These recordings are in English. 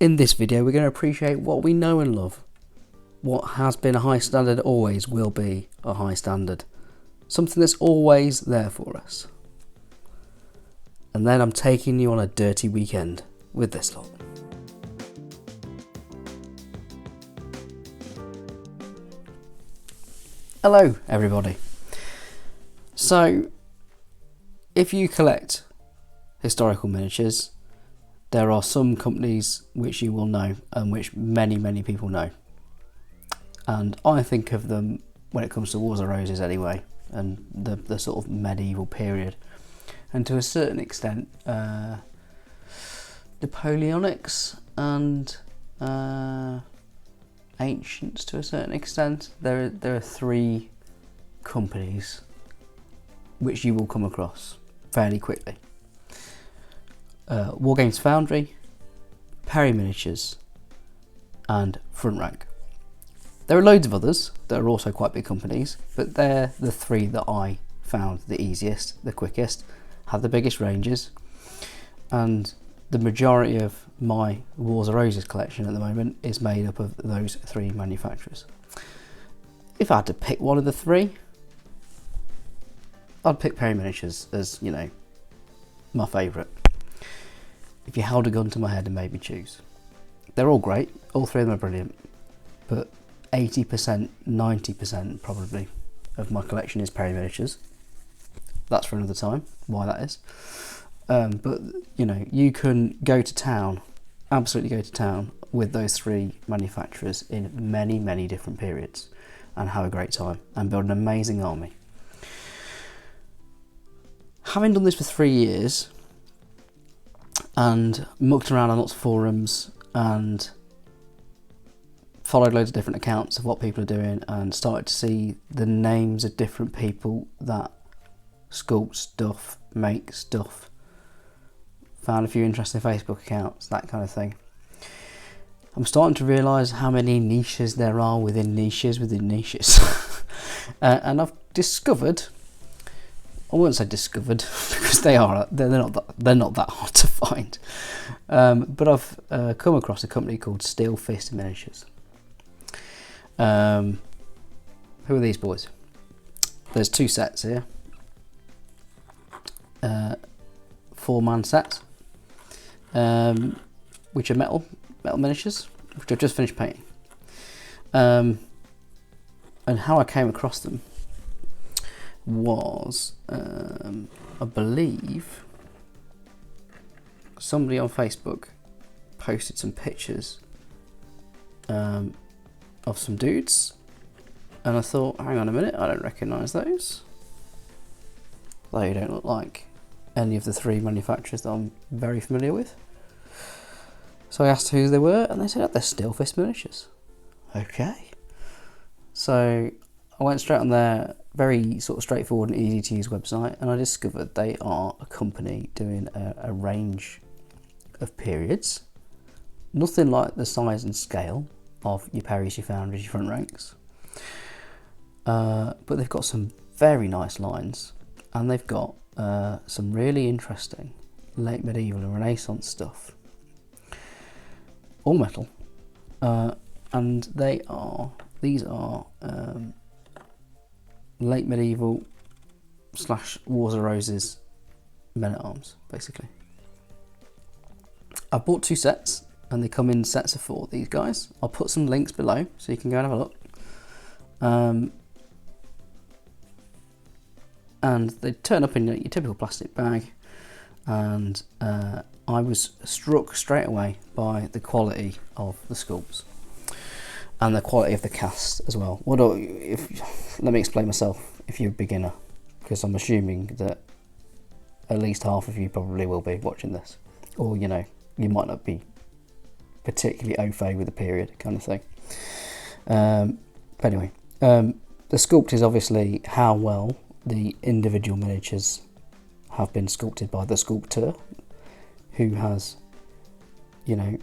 In this video, we're going to appreciate what we know and love. What has been a high standard always will be a high standard. Something that's always there for us. And then I'm taking you on a dirty weekend with this lot. Hello everybody. So, if you collect historical miniatures, there are some companies which you will know and which many people know. And I think of them when it comes to Wars of Roses anyway, and the sort of medieval period. And to a certain extent, Napoleonics and Ancients to a certain extent. There are three companies which you will come across fairly quickly. Wargames Foundry, Perry Miniatures and Front Rank. There are loads of others that are also quite big companies, but they're the three that I found the easiest, the quickest, have the biggest ranges, and the majority of my Wars of Roses collection at the moment is made up of those three manufacturers. If I had to pick one of the three, I'd pick Perry Miniatures as, you know, my favourite. If you held a gun to my head and made me choose. They're all great, all three of them are brilliant, but 80%, 90% probably of my collection is Perry Miniatures. That's for another time, why that is. But, you know, you can go to town, absolutely go to town with those three manufacturers in many different periods and have a great time and build an amazing army. Having done this for 3 years and mucked around on lots of forums and followed loads of different accounts of what people are doing and started to see the names of different people that sculpt stuff, make stuff, found a few interesting Facebook accounts, that kind of thing. I'm starting to realise how many niches there are within niches within niches. And I've discovered, I won't say discovered because they're not that hard to find. But I've come across a company called Steel Fist Miniatures. Who are these boys? There's two sets here. 4-man sets, which are metal miniatures, which I've just finished painting. And how I came across them was, I believe, somebody on Facebook posted some pictures of some dudes, and I thought, hang on a minute, I don't recognise those. They don't look like any of the three manufacturers that I'm very familiar with. So I asked who they were, and they said, oh, they're Steel Fist Miniatures. Okay. So I went straight on their very sort of straightforward and easy to use website, and I discovered they are a company doing a range of periods. Nothing like the size and scale of your Perrys, your Foundries, your Front Ranks. But they've got some very nice lines, and they've got some really interesting late medieval and Renaissance stuff. All metal. And these are late medieval / Wars of Roses men-at-arms, basically. I bought 2 sets, and they come in sets of 4, these guys. I'll put some links below so you can go and have a look. And they turn up in your typical plastic bag, and I was struck straight away by the quality of the sculpts and the quality of the cast as well. Let me explain myself if you're a beginner, because I'm assuming that at least half of you probably will be watching this, or you know, you might not be particularly au fait with the period kind of thing. But anyway, the sculpt is obviously how well the individual miniatures have been sculpted by the sculptor, who has, you know,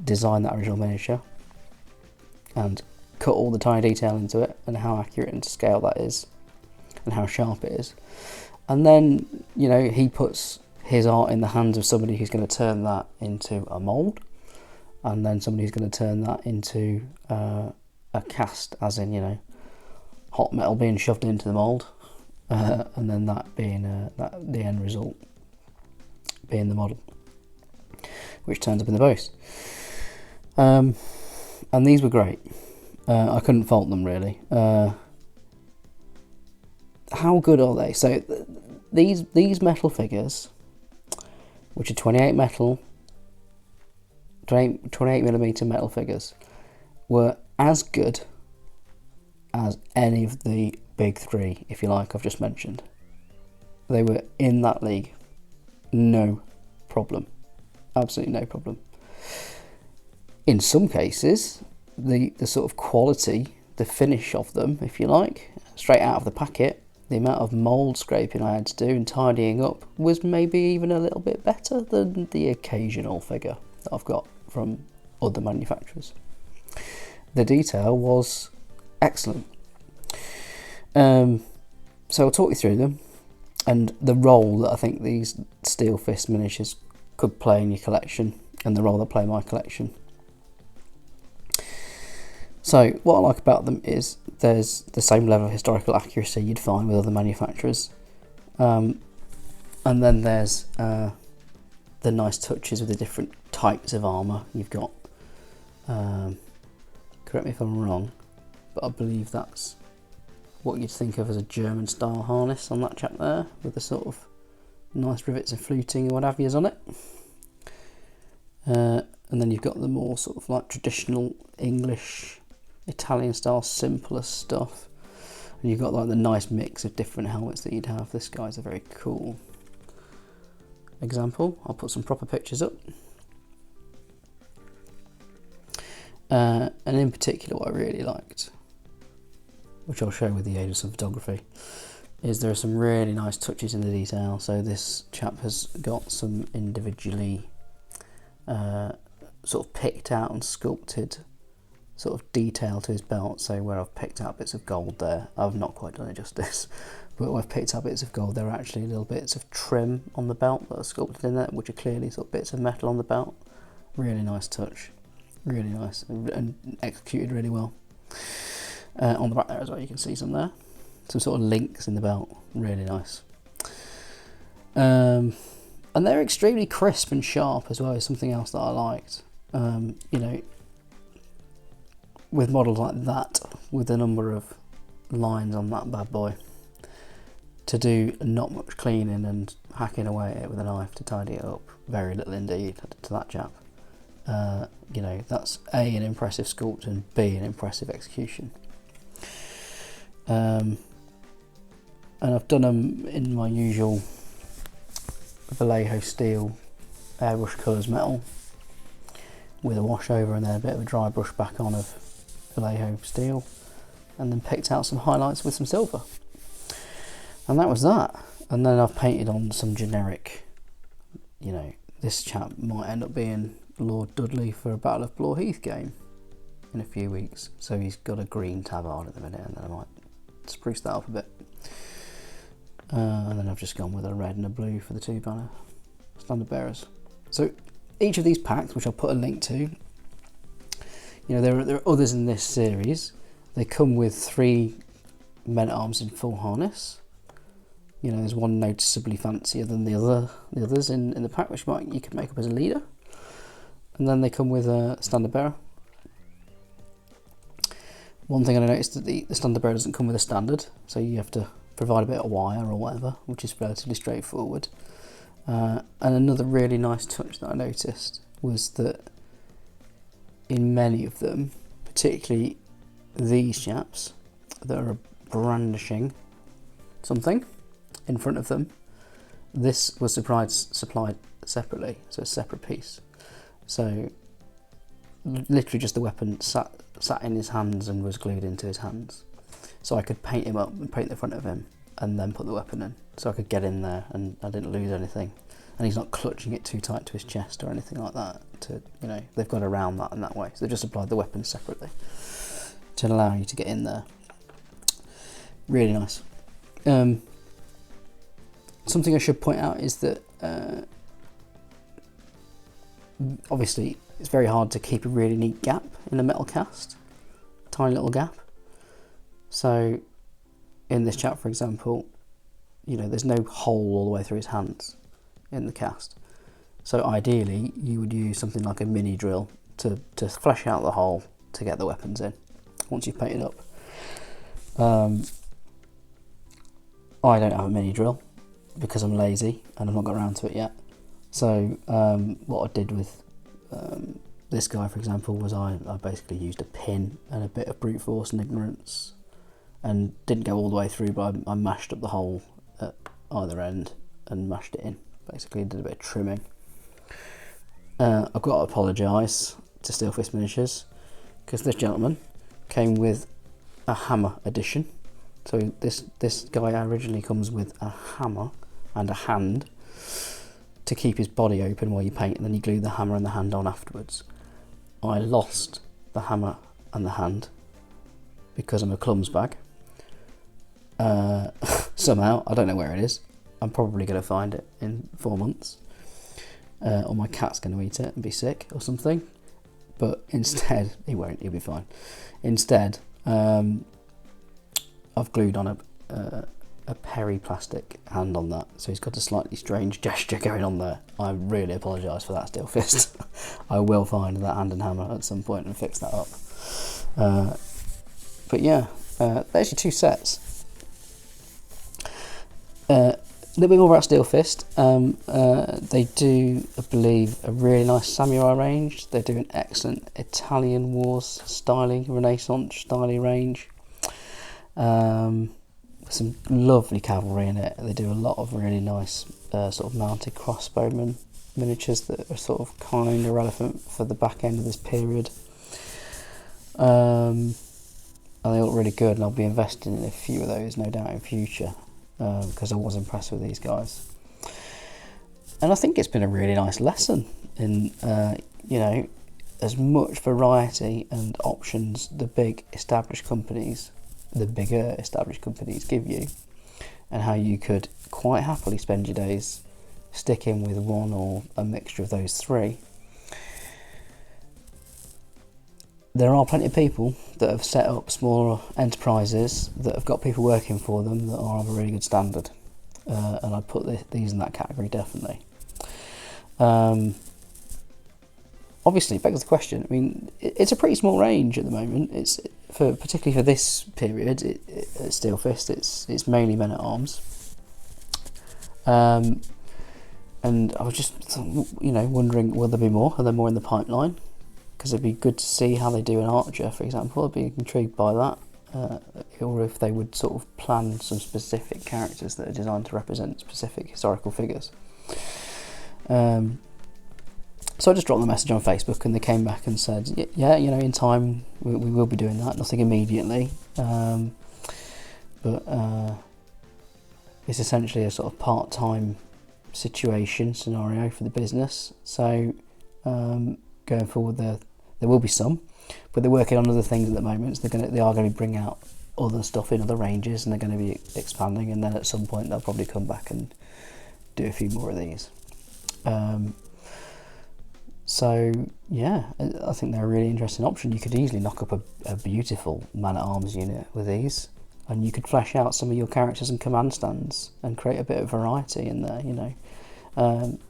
designed that original miniature and cut all the tiny detail into it, and how accurate and to scale that is, and how sharp it is. And then, you know, he puts his art in the hands of somebody who's going to turn that into a mould and then somebody's going to turn that into a cast, as in, you know, hot metal being shoved into the mould, and then that being the end result being the model, which turns up in the post. And these were great. I couldn't fault them really. How good are they? So these metal figures, which are 28mm metal figures, were as good as any of the big three, if you like, I've just mentioned. They were in that league. No problem. Absolutely no problem. In some cases, the sort of quality, the finish of them, if you like, straight out of the packet, the amount of mould scraping I had to do and tidying up was maybe even a little bit better than the occasional figure that I've got from other manufacturers. The detail was excellent. So I'll talk you through them and the role that I think these Steel Fist miniatures could play in your collection, and the role they play in my collection. So what I like about them is there's the same level of historical accuracy you'd find with other manufacturers, and then there's the nice touches with the different types of armour you've got. Correct me if I'm wrong, but I believe that's what you'd think of as a German style harness on that chap there, with the sort of nice rivets and fluting and what have yous on it. And then you've got the more sort of like traditional English, Italian style, simpler stuff. And you've got like the nice mix of different helmets that you'd have. This guy's a very cool example. I'll put some proper pictures up. And in particular, what I really liked, which I'll show with the aid of some photography, is there are some really nice touches in the detail. So this chap has got some individually sort of picked out and sculpted sort of detail to his belt. So where I've picked out bits of gold there, I've not quite done it justice, but where I've picked out bits of gold, there are actually little bits of trim on the belt that are sculpted in there, which are clearly sort of bits of metal on the belt. Really nice touch, really nice, and executed really well. On the back there as well, you can see some there, some sort of links in the belt, really nice. And they're extremely crisp and sharp as well, is something else that I liked. You know, with models like that, with a number of lines on that bad boy, to do not much cleaning and hacking away at it with a knife to tidy it up, very little indeed to that chap. You know, that's A, an impressive sculpt, and B, an impressive execution. And I've done them in my usual Vallejo steel airbrush colours metal with a wash over and then a bit of a dry brush back on of Vallejo steel, and then picked out some highlights with some silver, and that was that. And then I've painted on some generic, you know, this chap might end up being Lord Dudley for a Battle of Blore-Heath game in a few weeks, so he's got a green tabard at the minute, and then I might spruce that up a bit. And then I've just gone with a red and a blue for the two banner standard bearers. So each of these packs, which I'll put a link to, you know, there are others in this series. They come with 3 men-at-arms in full harness. You know, there's one noticeably fancier than the others in the pack, which you could make up as a leader. And then they come with a standard bearer. One thing I noticed that the standard bearer doesn't come with a standard, so you have to provide a bit of wire or whatever, which is relatively straightforward. And another really nice touch that I noticed was that in many of them, particularly these chaps that are brandishing something in front of them, this was supplied separately, so a separate piece. So literally just the weapon sat in his hands and was glued into his hands. So I could paint him up and paint the front of him and then put the weapon in. So I could get in there and I didn't lose anything. And he's not clutching it too tight to his chest or anything like that. To, you know, they've got around that in that way. So they've just applied the weapon separately to allow you to get in there. Really nice. Something I should point out is that obviously it's very hard to keep a really neat gap in a metal cast, tiny little gap. So in this chap, for example, you know, there's no hole all the way through his hands in the cast. So ideally you would use something like a mini drill to flesh out the hole to get the weapons in once you've painted up. I don't have a mini drill because I'm lazy and I've not got around to it yet. So what I did with this guy, for example, was I basically used a pin and a bit of brute force and ignorance, and didn't go all the way through, but I mashed up the hole at either end and mashed it in. Basically did a bit of trimming. I've got to apologise to Steel Fist Miniatures because this gentleman came with a hammer edition. So this guy originally comes with a hammer and a hand to keep his body open while you paint, and then you glue the hammer and the hand on afterwards. I lost the hammer and the hand because I'm a clums bag. Somehow, I don't know where it is. I'm probably going to find it in 4 months. Or my cat's going to eat it and be sick or something. But instead, he won't, he'll be fine. Instead, I've glued on a peri-plastic hand on that, so he's got a slightly strange gesture going on there. I really apologise for that, Steel Fist. I will find that hand and hammer at some point and fix that up. But yeah, there's your two sets. A little bit more about Steel Fist. They do, I believe, a really nice samurai range. They do an excellent Italian Wars styling, Renaissance styling range. Some lovely cavalry in it. They do a lot of really nice sort of mounted crossbowmen miniatures that are sort of kind of relevant for the back end of this period. And they look really good, and I'll be investing in a few of those, no doubt, in future, because I was impressed with these guys. And I think it's been a really nice lesson in, you know, as much variety and options the bigger established companies give you, and how you could quite happily spend your days sticking with one or a mixture of those three. There are plenty of people that have set up smaller enterprises that have got people working for them that are of a really good standard, and I'd put these in that category, definitely. Obviously, it begs the question. I mean, it's a pretty small range at the moment. It's particularly for this period. At Steel Fist, it's mainly men at arms. And I was just, you know, wondering, will there be more? Are there more in the pipeline? Because it'd be good to see how they do an archer, for example. I'd be intrigued by that, or if they would sort of plan some specific characters that are designed to represent specific historical figures. So I just dropped the message on Facebook, and they came back and said, yeah, you know, in time we will be doing that. Nothing immediately, but it's essentially a sort of part-time scenario for the business. So going forward, there will be some, but they're working on other things at the moment. So they are going to bring out other stuff in other ranges, and they're going to be expanding. And then at some point, they'll probably come back and do a few more of these. So yeah, I think they're a really interesting option. You could easily knock up a beautiful man-at-arms unit with these, and you could flesh out some of your characters and command stands and create a bit of variety in there, you know.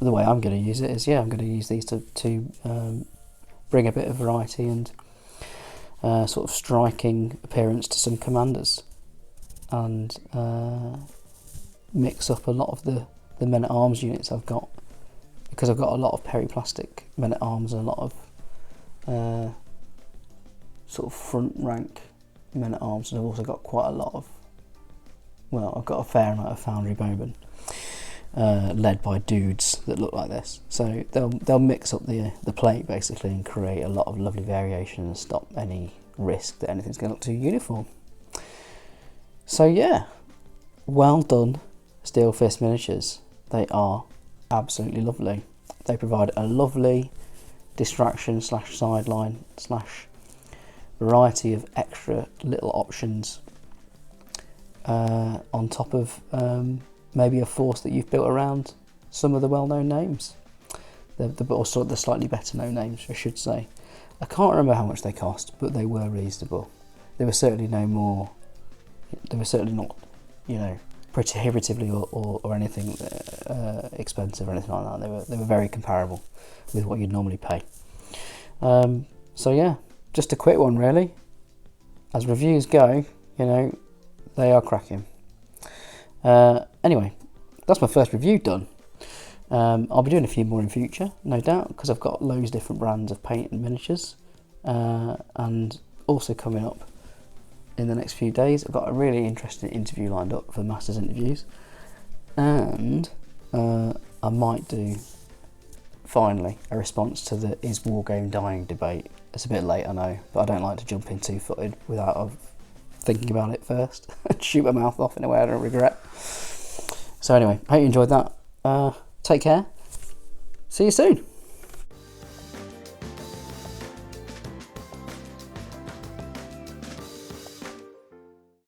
The way I'm going to use it is, I'm going to use these to bring a bit of variety and sort of striking appearance to some commanders, and mix up a lot of the men-at-arms units I've got. Because I've got a lot of peri-plastic men-at-arms and a lot of sort of front rank men-at-arms, and I've also got quite a lot of, I've got a fair amount of foundry bowmen led by dudes that look like this. So they'll mix up the plate basically and create a lot of lovely variation and stop any risk that anything's going to look too uniform. So yeah, well done, Steel Fist Miniatures. They are absolutely lovely. They provide a lovely distraction / sideline / variety of extra little options on top of maybe a force that you've built around some of the well-known names. or sort of the slightly better known names, I should say. I can't remember how much they cost, but they were reasonable. They were certainly not, prohibitively or anything expensive or anything like that. They were very comparable with what you'd normally pay. So yeah, just a quick one really. As reviews go, they are cracking. Anyway, that's my first review done. I'll be doing a few more in future, no doubt, because I've got loads of different brands of paint and miniatures. And also coming up in the next few days, I've got a really interesting interview lined up for Masters interviews. And I might do, finally, a response to the is wargame dying debate. It's a bit late, I know, but I don't like to jump in two-footed without thinking about it first and shoot my mouth off in a way I don't regret. So anyway, hope you enjoyed that. Take care. See you soon.